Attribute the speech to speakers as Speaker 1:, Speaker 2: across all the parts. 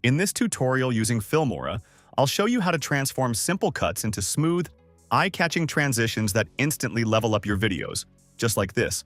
Speaker 1: In this tutorial using Filmora, I'll show you how to transform simple cuts into smooth, eye-catching transitions that instantly level up your videos, just like this.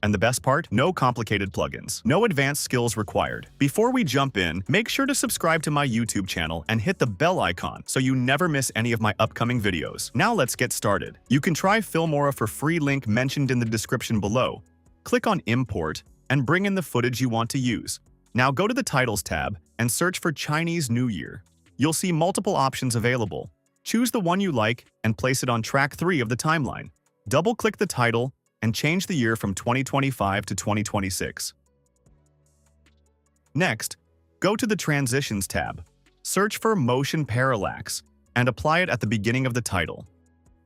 Speaker 1: And the best part? No complicated plugins. No advanced skills required. Before we jump in, make sure to subscribe to my YouTube channel and hit the bell icon so you never miss any of my upcoming videos. Now let's get started. You can try Filmora for free, link mentioned in the description below. Click on Import and bring in the footage you want to use. Now go to the Titles tab and search for Chinese New Year. You'll see multiple options available. Choose the one you like and place it on track 3 of the timeline. Double-click the title and change the year from 2025 to 2026. Next, go to the Transitions tab. Search for Motion Parallax and apply it at the beginning of the title.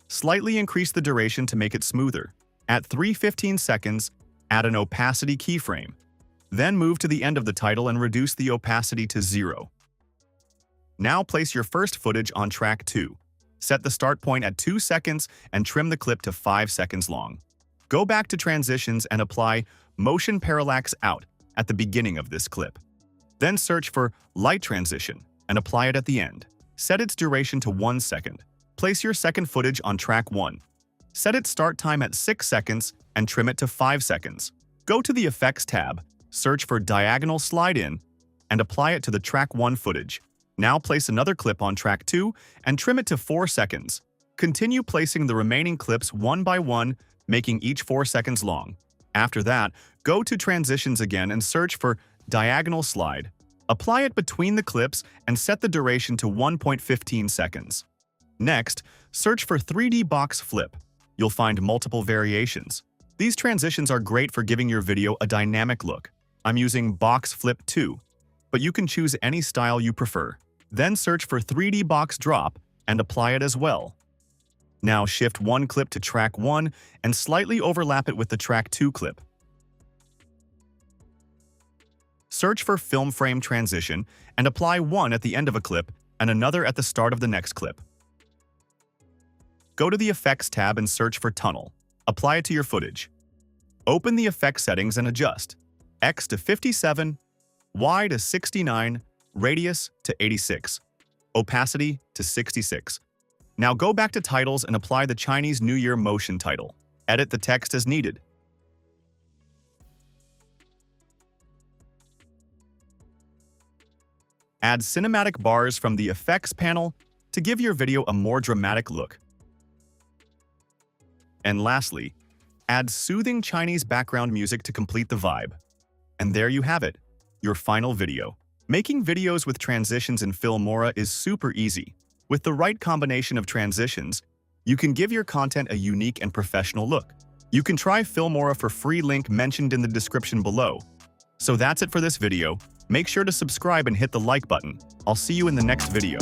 Speaker 1: Slightly increase the duration to make it smoother. At 3:15 seconds, add an opacity keyframe. Then move to the end of the title and reduce the opacity to 0. Now place your first footage on track 2. Set the start point at 2 seconds and trim the clip to 5 seconds long. Go back to Transitions and apply Motion Parallax out at the beginning of this clip. Then search for Light Transition and apply it at the end. Set its duration to 1 second. Place your second footage on track 1. Set its start time at 6 seconds and trim it to 5 seconds. Go to the Effects tab, search for Diagonal Slide In, and apply it to the track 1 footage. Now place another clip on track 2 and trim it to 4 seconds. Continue placing the remaining clips one by one, making each 4 seconds long. After that, go to Transitions again and search for Diagonal Slide. Apply it between the clips and set the duration to 1.15 seconds. Next, search for 3D Box Flip. You'll find multiple variations. These transitions are great for giving your video a dynamic look. I'm using Box Flip 2, but you can choose any style you prefer. Then search for 3D Box Drop and apply it as well. Now shift one clip to track 1 and slightly overlap it with the track 2 clip. Search for Film Frame Transition and apply one at the end of a clip and another at the start of the next clip. Go to the Effects tab and search for Tunnel. Apply it to your footage. Open the effect settings and adjust X to 57, Y to 69, Radius to 86, Opacity to 66. Now go back to Titles and apply the Chinese New Year motion title. Edit the text as needed. Add cinematic bars from the Effects panel to give your video a more dramatic look. And lastly, add soothing Chinese background music to complete the vibe. And there you have it, your final video. Making videos with transitions in Filmora is super easy. With the right combination of transitions, you can give your content a unique and professional look. You can try Filmora for free, link mentioned in the description below. So that's it for this video. Make sure to subscribe and hit the like button. I'll see you in the next video.